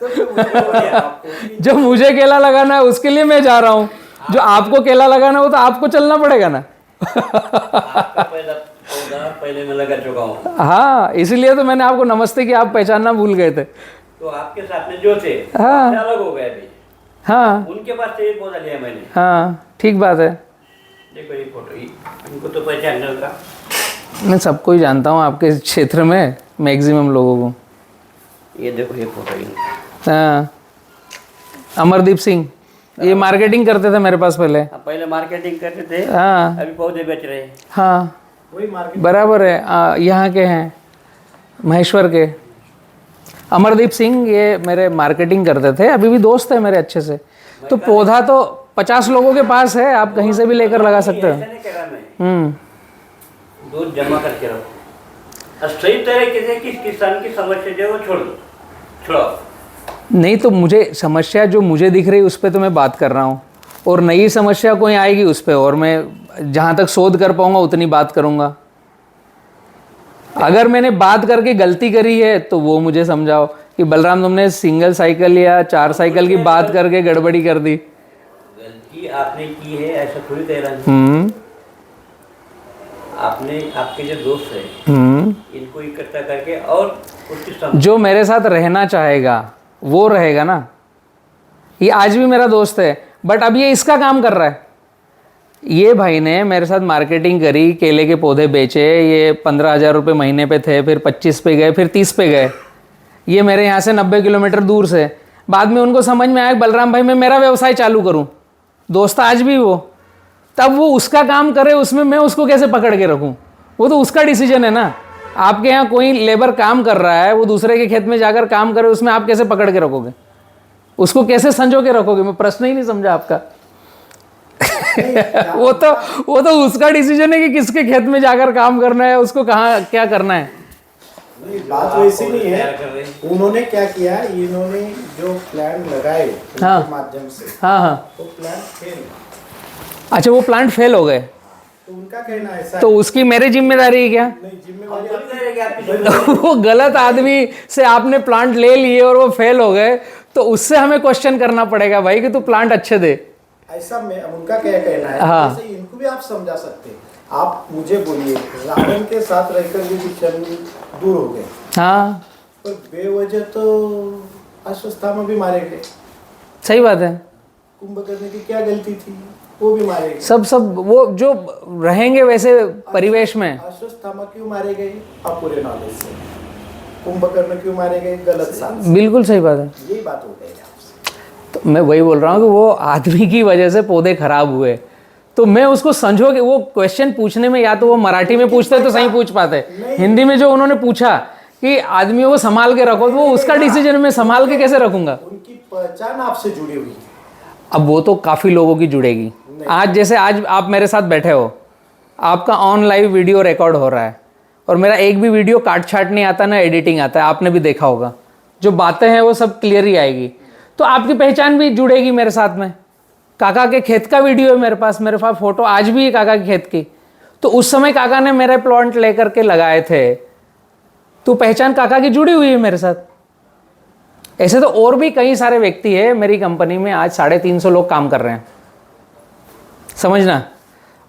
जो मुझे केला लगाना है उसके लिए मैं जा रहा हूं, जो आपको केला लगाना है वो तो आपको चलना पड़ेगा ना। आपका पहला पौधा पहले मैं लगा चुका हूँ। हाँ, इसीलिए तो मैंने आपको नमस्ते की आप पहचानना भूल गए थे। तो आपके साथ में जो थे हाँ। आपसे अलग हो गए अभी। हाँ उनके पास से ये पौधा लिया मैंने। हाँ, ठीक बात है। देखो ये फोटो, इनको तो पहचान होगा। मैं सबको ही जानता हूँ आपके क्षेत्र में, मैक्सिमम लोगों को। ये देखो ये फोटो इनका। हाँ, अमरदीप सिंह, ये मार्केटिंग करते थे मेरे पास पहले। आप पहले मार्केटिंग करते थे, हाँ अभी पौधे बेच रहे हैं। हाँ, वही मार्केट बराबर है। यहाँ के हैं, महेश्वर के अमरदीप सिंह, ये मेरे मार्केटिंग करते थे, अभी भी दोस्त है मेरे अच्छे से। तो पौधा तो 50 लोगों के पास है, आप कहीं से भी लेकर लगा सकते हो। ऐसा नहीं कह रहा मैं, दूध जमा करके रखो, और सही तरीके से किस किसान की समस्या जो है वो छोड़ दो, छोड़ो। नहीं तो मुझे समस्या जो मुझे दिख रही है उस पर तो मैं बात कर रहा हूँ, और नई समस्या कोई आएगी उस पर और मैं जहाँ तक शोध कर पाऊँगा उतनी बात करूँगा। अगर मैंने बात करके गलती करी है तो वो मुझे समझाओ कि बलराम तुमने सिंगल साइकिल या 4 साइकिल की बात करके गड़बड़ी कर दी। गलती आपने की है ऐसा थोड़ी कह रहा है। आपने, आपके जो दोस्त है इनको इकट्ठा करके और उसकी जो मेरे साथ रहना चाहेगा वो रहेगा ना। ये आज भी मेरा दोस्त है, बट अब ये इसका काम कर रहा है। ये भाई ने मेरे साथ मार्केटिंग करी, केले के पौधे बेचे, ये 15,000 रुपये महीने पे थे, फिर 25 पे गए, फिर 30 पे गए। ये मेरे यहाँ से 90 किलोमीटर दूर से। बाद में उनको समझ में आया बलराम भाई मैं मेरा व्यवसाय चालू करूँ, दोस्त आज भी वो। तब वो उसका काम करे, उसमें मैं उसको कैसे पकड़ के रखूँ? वो तो उसका डिसीजन है ना। आपके यहाँ कोई लेबर काम कर रहा है, वो दूसरे के खेत में जाकर काम करे, उसमें आप कैसे पकड़ के रखोगे? उसको कैसे संजो के रखोगे? मैं प्रश्न ही नहीं समझा आपका। वो तो उसका डिसीजन है कि किसके खेत में जाकर काम करना है, उसको कहाँ क्या करना है। नहीं, बात वैसी नहीं तैयार कर रहे है। उन्होंने क्या किया, इन्होंने जो प्लान लगाए हाँ। उनके माध्यम से, हाँ हाँ, वो प्लान फेल। अच्छा वो प्लांट फेल हो गए, तो उनका कहना ऐसा तो है। उसकी मेरी जिम्मेदारी है क्या? नहीं, जिम्मेवारी बोल आपकी- रहे हैं कि आपकी वो गलत आदमी से आपने प्लांट ले लिए और वो फेल हो गए, तो उससे हमें क्वेश्चन करना पड़ेगा भाई कि तू प्लांट अच्छे दे। ऐसा मैं, उनका क्या कहना है, हाँ। जैसे इनको भी आप समझा सकते हैं। आप मुझे बोलिए, रावण के साथ रहकर भी दुष्यंत दूर हो गए, हाँ पर बेवजह तो अश्वत्थामा भी मारे गए। सही बात है। कुंभकर्ण की क्या गलती थी, वो भी मारे गए। सब वो जो रहेंगे वैसे परिवेश में। अश्वत्थामा क्यों मारे गए, अपूरे नॉलेज से। कुंभकर्ण क्यों मारे गए, गलत साथ। बिल्कुल सही बात है। यही बात हो गई आपसे। तो मैं वही बोल रहा हूँ कि वो आदमी की वजह से पौधे खराब हुए, तो मैं उसको समझो कि वो क्वेश्चन पूछने में या तो वो मराठी में पूछते तो सही पूछ पाते, हिंदी में जो उन्होंने पूछा कि आदमियों को संभाल के रखो, तो वो उसका डिसीजन मैं संभाल के कैसे रखूंगा? उनकी पहचान आपसे जुड़ी हुई है। अब वो तो काफ़ी लोगों की जुड़ेगी। आज जैसे आज आप मेरे साथ बैठे हो, आपका ऑन लाइव वीडियो रिकॉर्ड हो रहा है और मेरा एक भी वीडियो काट छाट नहीं आता, ना एडिटिंग आता है, आपने भी देखा होगा। जो बातें हैं वो सब क्लियर ही आएगी, तो आपकी पहचान भी जुड़ेगी मेरे साथ में। काका के खेत का वीडियो है मेरे पास फ़ोटो आज भी है काका के खेत की, तो उस समय काका ने मेरे प्लांट लेकर के लगाए थे, तो पहचान काका की जुड़ी हुई है मेरे साथ। ऐसे तो और भी कई सारे व्यक्ति है मेरी कंपनी में, आज 350 लोग काम कर रहे हैं। समझना,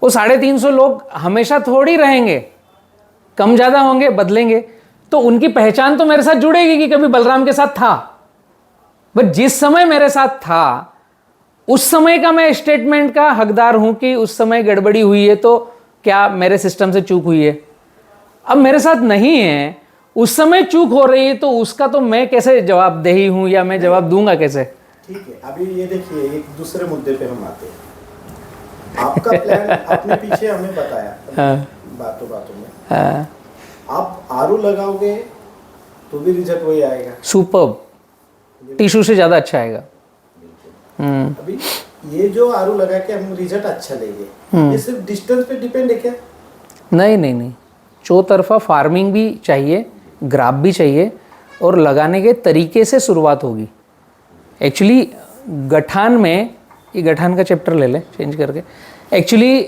वो 350 लोग हमेशा थोड़ी रहेंगे, कम ज़्यादा होंगे, बदलेंगे, तो उनकी पहचान तो मेरे साथ जुड़ेगी कि कभी बलराम के साथ था। बट जिस समय मेरे साथ था उस समय का मैं स्टेटमेंट का हकदार हूं कि उस समय गड़बड़ी हुई है तो क्या मेरे सिस्टम से चूक हुई है। अब मेरे साथ नहीं है, उस समय चूक हो रही है, तो उसका तो मैं कैसे जवाबदेही हूं या मैं जवाब दूंगा कैसे? ठीक है, अभी ये देखिए, एक दूसरे मुद्दे पे हम आते हैं। आपका प्लान आपने पीछे हमें बताया, हाँ। बातों बातों में। हाँ, आप आरू लगाओगे तो भी रिजल्ट वही आएगा। सुपर्ब, टिश्यू से ज़्यादा अच्छा आएगा। अभी ये जो आरू लगा के हम रिजल्ट अच्छा लेंगे, ये सिर्फ डिस्टेंस पे डिपेंड है क्या? नहीं नहीं नहीं, चौतरफा फार्मिंग भी चाहिए, ग्राफ भी चाहिए, और लगाने के तरीके से शुरुआत होगी। एक्चुअली गठान में, ये गठान का चैप्टर ले ले चेंज करके, एक्चुअली